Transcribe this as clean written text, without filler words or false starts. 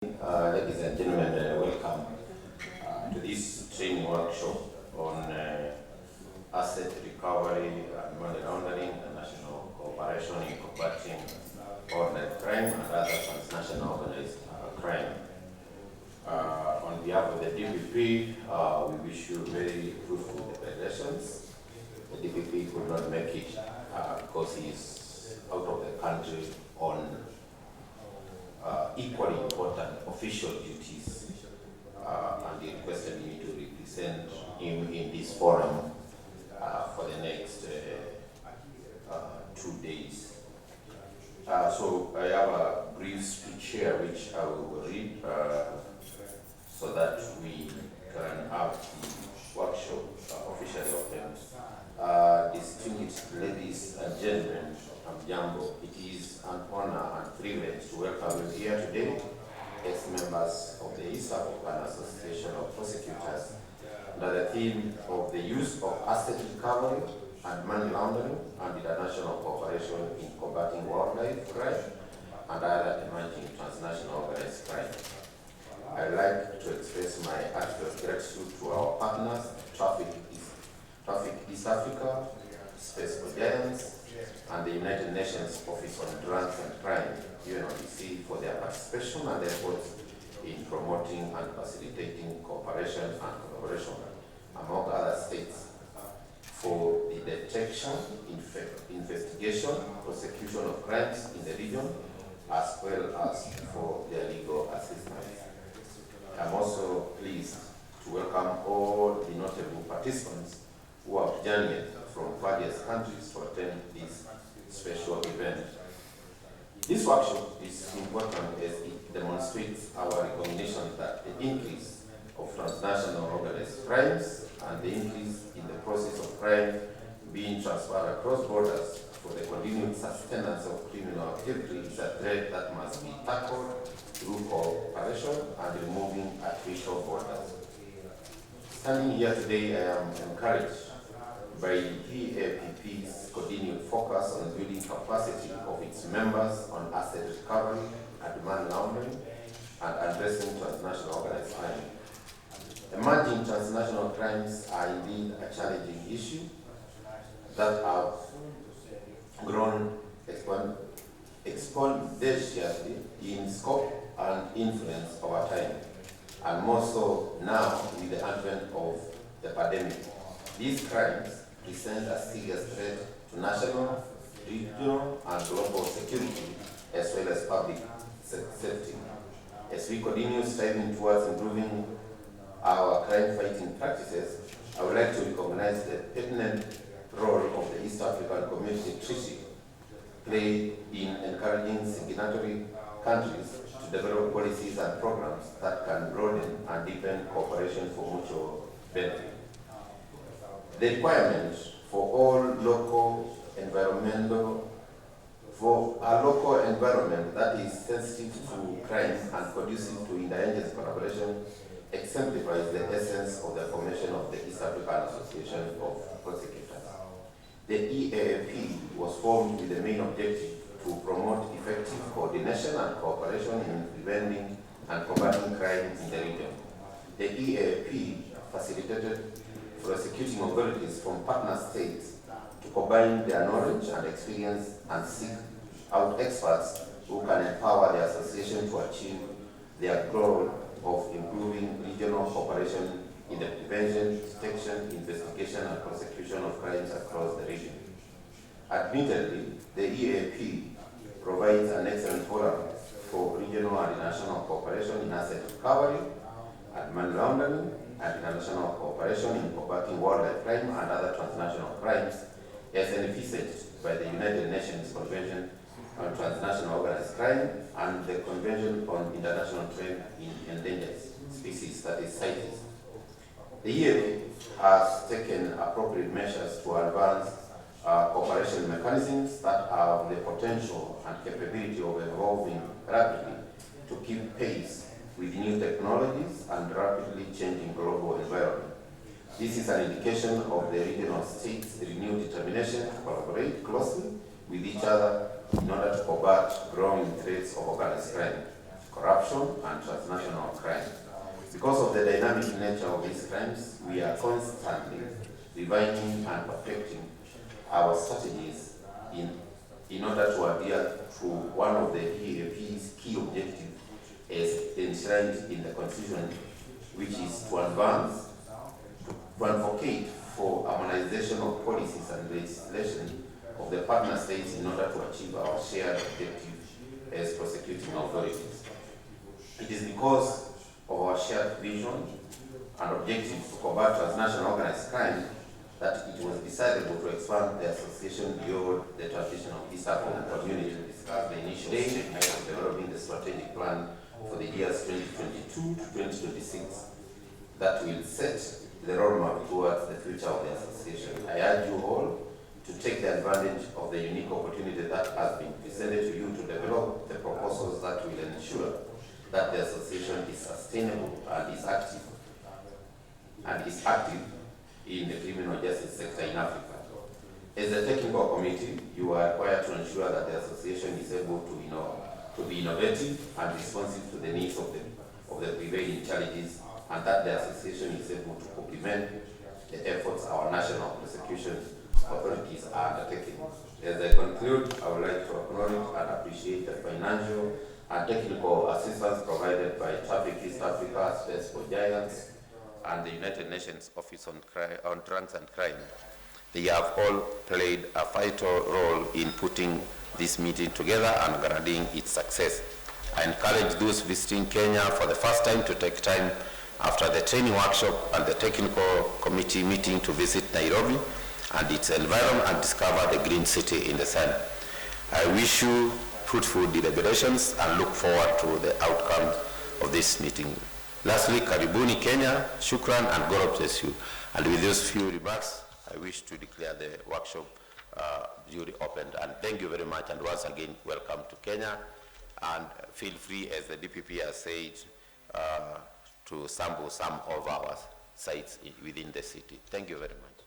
Ladies and gentlemen, welcome to this training workshop on asset recovery and money laundering and national cooperation in combating organized crime and other transnational organized crime. On behalf of the DPP, we wish you very fruitful celebrations. The DPP could not make it because he is out of the country on equally important official duties, and he requested me to represent him in this forum for the next 2 days. So I have a brief speech here which I will read so that we can have the workshop officially opened. Distinguished ladies and gentlemen, Jambo, it is an honor and privilege to welcome you here today as members of the East African Association of Prosecutors under the theme of the use of asset recovery and money laundering and international cooperation in combating wildlife crime and other emerging transnational organized crime. I'd like to express my heartfelt gratitude to our partners, Traffic East Africa, Space Giants, and the United Nations Office on Drugs and Crime, UNODC, for their participation and efforts in promoting and facilitating cooperation and collaboration among other states for the detection, investigation, prosecution of crimes in the region, as well as for their legal assistance. I'm also pleased to welcome all the notable participants who have journeyed from various countries to attend this special event. This workshop is important as it demonstrates our recognition that the increase of transnational organized crimes and the increase in the process of crime being transferred across borders for the continued sustenance of criminal activity is a threat that must be tackled through cooperation and removing artificial borders. Standing here today, I am encouraged by the EAAP's continued focus on building capacity of its members on asset recovery and money laundering and addressing transnational organized crime. Emerging transnational crimes are indeed a challenging issue that have grown exponentially in scope and influence over time, and more so now with the advent of the pandemic. These crimes present a serious threat to national, regional, and global security, as well as public safety. As we continue striving towards improving our crime-fighting practices, I would like to recognize the pertinent role of the East African Community Treaty played in encouraging signatory countries to develop policies and programs that can broaden and deepen cooperation for mutual benefit. The requirement for a local environment that is sensitive to crime and conducive to interagency collaboration exemplifies the essence of the formation of the East African Association of Prosecutors. The EAAP was formed with the main objective to promote effective coordination and cooperation in preventing and combating crime in the region. The EAAP facilitated prosecuting authorities from partner states to combine their knowledge and experience and seek out experts who can empower the association to achieve their goal of improving regional cooperation in the prevention, detection, investigation, and prosecution of crimes across the region. Admittedly, the EAP provides an excellent forum for regional and national cooperation in asset recovery and money laundering and international cooperation in combating wildlife crime and other transnational crimes as envisaged by the United Nations Convention on Transnational Organized Crime and the Convention on International Trade in Endangered Species, that is CITES. The EAP has taken appropriate measures to advance cooperation mechanisms that have the potential and capability of evolving rapidly to keep pace with new technologies and rapidly changing global environment. This is an indication of the regional states' renewed determination to collaborate closely with each other in order to combat growing threats of organized crime. corruption, and transnational crime. Because of the dynamic nature of these crimes, we are constantly refining and perfecting our strategies in order to adhere to one of the EAAP's key objectives as enshrined in the Constitution, which is to advance, to advocate for harmonization of policies and legislation of the partner states in order to achieve our shared objective as prosecuting authorities. It is because of our shared vision and objectives to combat transnational organized crime that it was decided to expand the association beyond the traditional East African community to discuss the initial stages of developing the strategic plan for the years 2022 to 2026 that will set the roadmap towards the future of the association. I urge you all to take the advantage of the unique opportunity that has been presented to you to develop the proposals that will ensure that the association is sustainable and is active in the criminal justice sector in Africa. As a technical committee, you are required to ensure that the association is able to be innovative and responsive to the needs of the prevailing challenges, and that the association is able to complement the efforts our national prosecution authorities are undertaking. As I conclude, I would like to acknowledge and appreciate the financial and technical assistance provided by Traffic East Africa, Space for Giants, and the United Nations Office on Drugs and Crime. They have all played a vital role in putting this meeting together and guaranteeing its success. I encourage those visiting Kenya for the first time to take time after the training workshop and the technical committee meeting to visit Nairobi and its environment and discover the green city in the sun. I wish you fruitful deliberations and look forward to the outcome of this meeting. Lastly, karibuni Kenya, shukran, and God bless you. And with those few remarks, I wish to declare the workshop duly opened. And thank you very much, and once again, welcome to Kenya. And feel free, as the DPP has said, to sample some of our sites within the city. Thank you very much.